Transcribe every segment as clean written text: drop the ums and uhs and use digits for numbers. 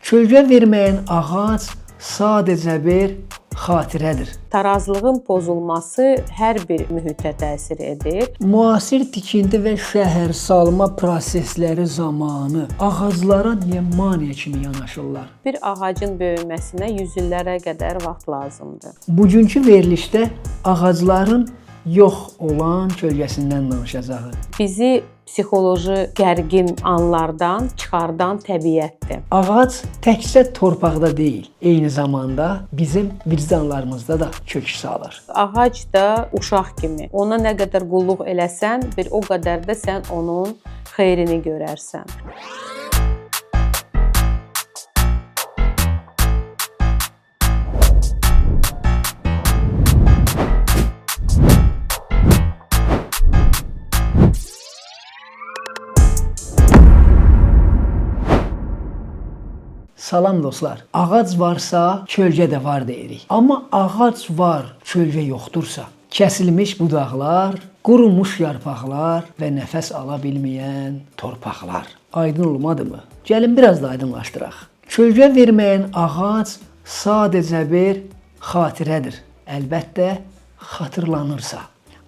Kölgə verməyən ağac sadəcə bir xatirədir. Tarazlığın pozulması hər bir mühitə təsir edir. Müasir tikinti və şəhərsalma prosesləri zamanı ağaclara niyə maneə kimi yanaşırlar? Bir ağacın böyüməsinə 100 illərə qədər vaxt lazımdır. Bugünkü verilişdə ağacların yox olan kölgəsindən danışacağıq. Bizi psixoloji gərgin anlardan çıxardan təbiətdir. Ağac təkcə torpaqda deyil, eyni zamanda bizim vicdanlarımızda da kök salır. Ağac da uşaq kimi. Ona nə qədər qulluq eləsən, bir o qədər də sən onun xeyrini görərsən. Salam dostlar. Ağac varsa, kölgə də var deyirik. Amma ağac var, kölgə yoxdursa, kəsilmiş budaqlar, qurumuş yarpaqlar və nəfəs ala bilməyən torpaqlar. Aydın olmadımı? Gəlin biraz da aydınlaşdıraq. Kölgə verməyən ağac sadəcə bir xatirədir. Əlbəttə, xatırlanırsa.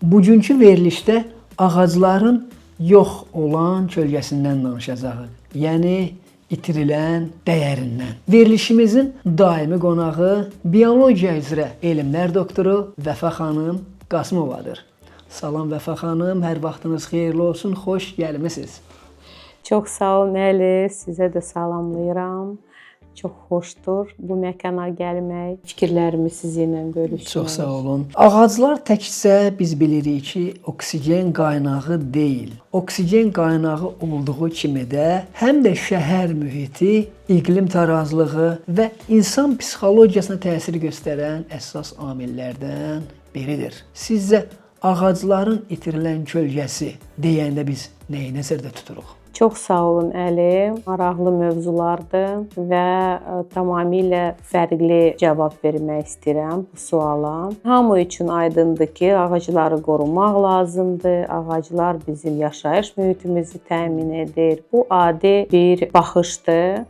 Bugünkü verilişdə ağacların yox olan kölgəsindən danışacağıq. Yəni itirilən dəyərindən. Verilişimizin daimi qonağı biologiya üzrə elmlər doktoru Vəfa xanım Qasımovadır. Salam Vəfa xanım, hər vaxtınız xeyirli olsun, xoş gəlmisiniz. Çox sağ olun Əli, sizə də salamlayıram. Çox xoşdur bu məkana gəlmək, fikirlərimi sizinlə bölüşmək. Çox sağ olun. Ağaclar təkcə biz bilirik ki, oksigen qaynağı deyil. Oksigen qaynağı olduğu kimi də həm də şəhər mühiti, iqlim tarazlığı və insan psixologiyasına təsir göstərən əsas amillərdən biridir. Sizcə ağacların itirilən kölgəsi deyəndə biz nəyi nəzərdə tuturuq? Çox sağ olun Əli. Maraqlı mövzulardır və tamamilə fərqli cavab vermək istəyirəm bu suala. Hamı üçün aydındır ki, ağacları qorumaq lazımdır. Ağaclar bizim yaşayış mühitimizi təmin edir. Bu adi bir baxışdır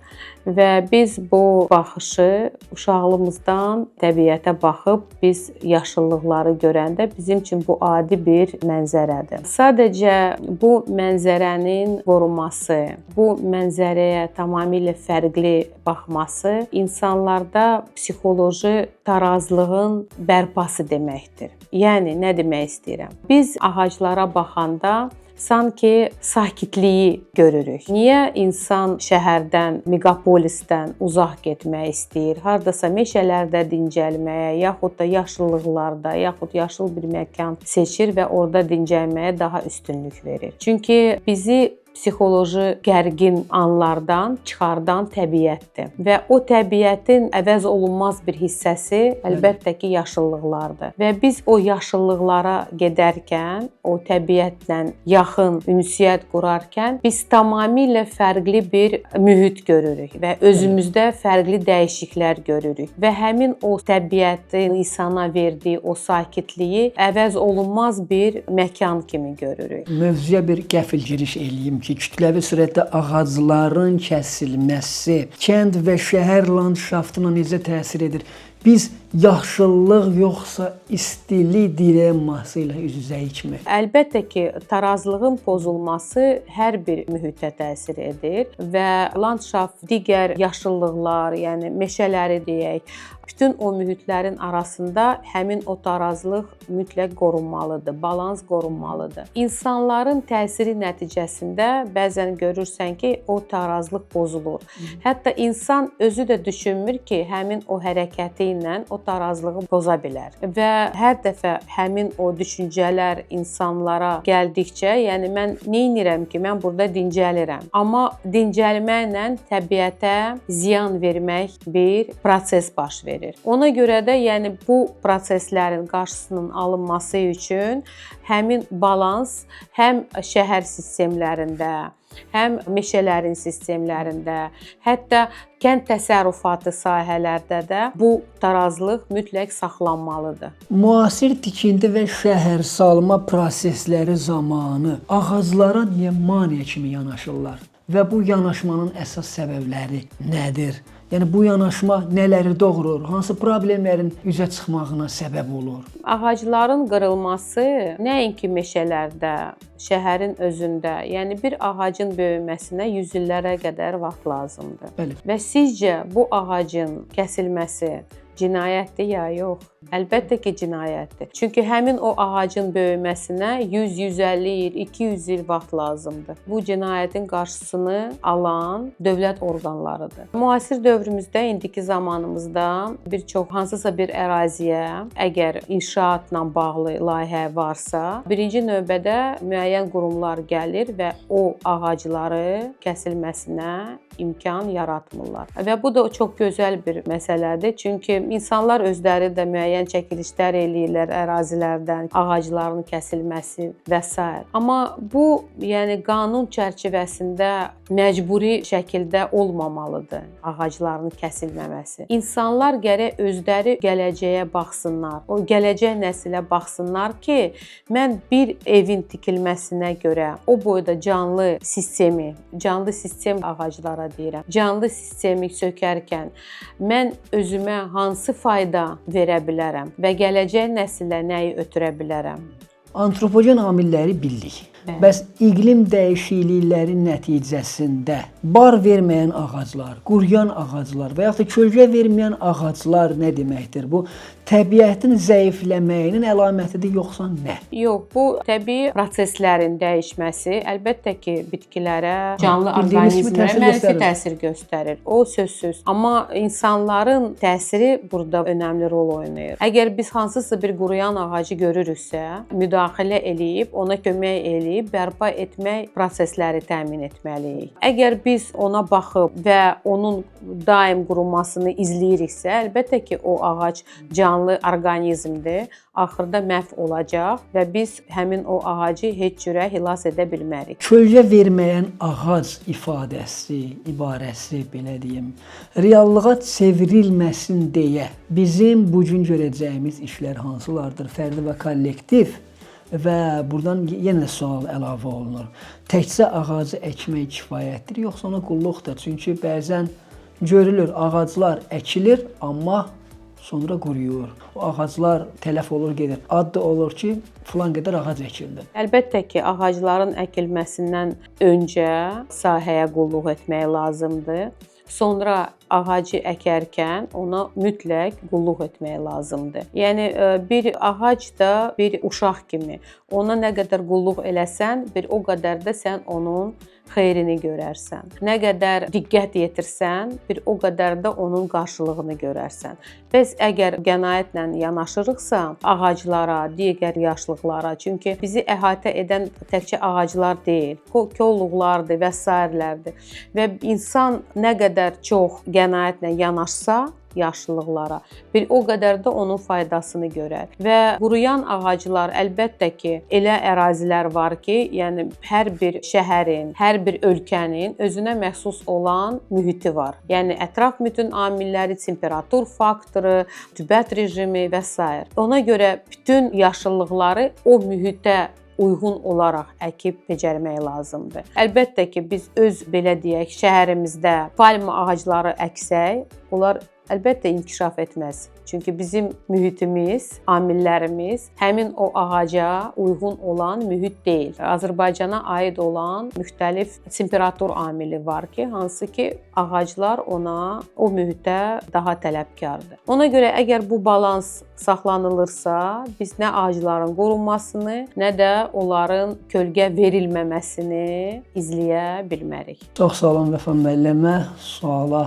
və biz bu baxışı uşaqlığımızdan təbiətə baxıb biz yaşıllıqları görəndə bizim üçün bu adi bir mənzərədir. Sadəcə bu mənzərənin qorunması, bu mənzərəyə tamamilə fərqli baxması insanlarda psixoloji tarazlığın bərpası deməkdir. Yəni nə demək istəyirəm? Biz ağaclara baxanda sanki sakitliyi görürük. Niyə insan şəhərdən, megapolisdən uzaq getmək istəyir? Hardasa meşələrdə dincəlməyə, yaxud da yaşıllıqlarda, yaxud yaşıl bir məkan seçir və orada dincəlməyə daha üstünlük verir. Çünki bizi psixoloji gərgin anlardan çıxardan təbiətdir. Və o təbiətin əvəz olunmaz bir hissəsi əlbəttə ki, yaşıllıqlardır. Və biz o yaşıllıqlara gedərkən, o təbiətlə yaxın ünsiyyət qurarkən biz tamamilə fərqli bir mühit görürük və özümüzdə fərqli dəyişikliklər görürük. Və həmin o təbiətin insana verdiyi o sakitliyi əvəz olunmaz bir məkan kimi görürük. Mövzuya bir qəfil giriş eləyim ki, kütləvi sürətdə ağacların kəsilməsi kənd və şəhər landşaftına necə təsir edir? Biz yaşıllıq yoxsa istili dilemması ilə üz-üzəyikmi? Əlbəttə ki, tarazlığın pozulması hər bir mühitə təsir edir və landşaft, digər yaşıllıqlar, yəni meşələri deyək, bütün o mühitlərin arasında həmin o tarazlıq mütləq qorunmalıdır, balans qorunmalıdır. İnsanların təsiri nəticəsində bəzən görürsən ki, o tarazlıq pozulur. Hətta insan özü də düşünmür ki, həmin o hərəkəti ilə o tarazlığı poza bilər. Və hər dəfə həmin o düşüncələr insanlara gəldikcə, yəni mən nə edirəm ki, mən burada dincəlirəm. Amma dincəlməklə təbiətə ziyan vermək bir proses baş verir. Ona görə də yəni bu proseslərin qarşısının alınması üçün həmin balans həm şəhər sistemlərində, həm meşələrin sistemlərində, hətta kənd təsərrüfatı sahələrdə də bu tarazlıq mütləq saxlanmalıdır. Müasir tikinti və şəhərsalma prosesləri zamanı ağaclara niyə maneə kimi yanaşırlar? Və bu yanaşmanın əsas səbəbləri nədir? Yəni bu yanaşma nələri doğurur? Hansı problemlərin üzə çıxmağına səbəb olur? Ağacların qırılması nəinki meşələrdə, şəhərin özündə, yəni bir ağacın böyüməsinə 100 illərə qədər vaxt lazımdır. Bəli. Və sizcə bu ağacın kəsilməsi cinayətdir ya yox? Əlbəttə ki, cinayətdir. Çünki həmin o ağacın böyüməsinə 100, 150 il, 200 il vaxt lazımdır. Bu cinayətin qarşısını alan dövlət orqanlarıdır. Müasir dövrümüzdə, indiki zamanımızda bir çox hansısa bir əraziyə əgər inşaatla bağlı layihə varsa, birinci növbədə müəyyən qurumlar gəlir və o ağacları kəsilməsinə imkan yaratmırlar. Və bu da çox gözəl bir məsələdir. Çünki insanlar özləri də müəyyən çəkilişlər eləyirlər ərazilərdən, ağacların kəsilməsi və s. Amma bu, yəni qanun çərçivəsində məcburi şəkildə olmamalıdır ağacların kəsilməməsi. İnsanlar gərək özləri gələcəyə baxsınlar. O gələcək nəsilə baxsınlar ki, mən bir evin tikilməsinə görə o boyda canlı sistem ağaclara deyirəm. Canlı sistemi sökərkən mən özümə hansı fayda verə bilərəm və gələcək nəsilə nəyi ötürə bilərəm? Antropogen amilləri bildik. Bəs iqlim dəyişiklikləri nəticəsində bar verməyən ağaclar, quruyan ağaclar və yaxud da kölgə verməyən ağaclar nə deməkdir? Bu təbiətin zəifləməyinin əlamətidir yoxsa nə? Yox, bu təbii proseslərin dəyişməsi əlbəttə ki, bitkilərə, canlı orqanizmlərə mənfi təsir göstərir. O sözsüz. Amma insanların təsiri burada önəmli rol oynayır. Əgər biz hansısa bir quruyan ağacı görürüksə, müdaxilə eləyib, ona kömək eləyib, bərpa etmək prosesləri təmin etməliyik. Əgər biz ona baxıb və onun daim qurumasını izləyiriksə, əlbəttə ki, o ağac canlı orqanizmdir, axırda məhv olacaq və biz həmin o ağacı heç cürə xilas edə bilmərik. Kölgə verməyən ağac ifadəsi, ibarəsi belə deyim, reallığa çevrilməsin deyə bizim bu gün görəcəyimiz işlər hansılardır? Fərdi və kollektiv. Və buradan yenə sual əlavə olunur. Təkcə ağacı əkmək kifayətdir, yoxsa ona qulluqdur? Çünki bəzən görülür, ağaclar əkilir, amma sonra quruyur. O ağaclar tələf olur, gedir. Addı olur ki, filan qədər ağac əkildi. Əlbəttə ki, ağacların əkilməsindən öncə sahəyə qulluq etmək lazımdır. Sonra ağacı əkərkən ona mütləq qulluq etmək lazımdır. Yəni bir ağac da bir uşaq kimi. Ona nə qədər qulluq eləsən, bir o qədər də sən onun xeyrini görərsən. Nə qədər diqqət yetirsən, bir o qədər də onun qarşılığını görərsən. Biz əgər qənaətlə yanaşırıqsa ağaclara, digər yaşlıqlara, çünki bizi əhatə edən təkcə ağaclar deyil, kolluqlardır və s. Və insan nə qədər çox qənaətlə yanaşsa yaşlılıqlara, bir o qədər də onun faydasını görər. Və quruyan ağaclar əlbəttə ki, elə ərazilər var ki, yəni hər bir şəhərin, hər bir ölkənin özünə məxsus olan mühiti var. Yəni ətraf mühitin amilləri, temperatur faktoru, rütubət rejimi və s. Ona görə bütün yaşıllıqları o mühitə uyğun olaraq əkib becərmək lazımdır. Əlbəttə ki, biz öz belə deyək, şəhərimizdə palma ağacları əksək, onlar əlbəttə inkişaf etməz. Çünki bizim mühitimiz, amillərimiz həmin o ağaca uyğun olan mühit deyil. Azərbaycana aid olan müxtəlif temperatur amili var ki, hansı ki ağaclar ona, o mühitə daha tələbkardır. Ona görə əgər bu balans saxlanılırsa, biz nə ağacların qorunmasını, nə də onların kölgə verilməməsini izləyə bilmərik. Çox sağ olun Vəfa müəllimə. Suala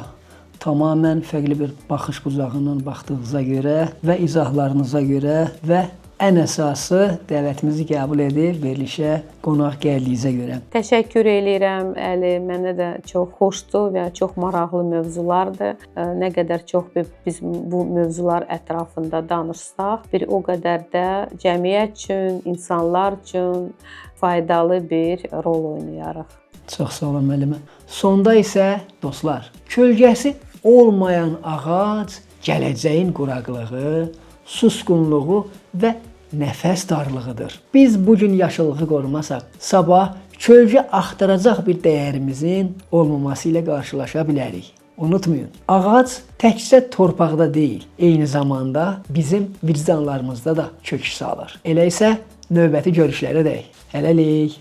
tamamilə fərqli bir baxış bucağından baxdığınıza görə və izahlarınıza görə və ən əsası dəvətimizi qəbul edib verilişə qonaq gəldiyinizə görə. Təşəkkür edirəm Əli. Mənə də çox xoşdur və çox maraqlı mövzulardır. Nə qədər çox biz bu mövzular ətrafında danışsaq, bir o qədər də cəmiyyət üçün, insanlar üçün faydalı bir rol oynayarıq. Çox sağ olun müəllimə. Sonda isə dostlar, kölgəsi olmayan ağac gələcəyin quraqlığı, susqunluğu və nəfəs darlığıdır. Biz bugün yaşıllığı qorumasaq, sabah kölgə axtaracaq bir dəyərimizin olmaması ilə qarşılaşa bilərik. Unutmayın, ağac təkcə torpaqda deyil, eyni zamanda bizim vicdanlarımızda da kök salır. Elə isə növbəti görüşlərə dək. Hələlik.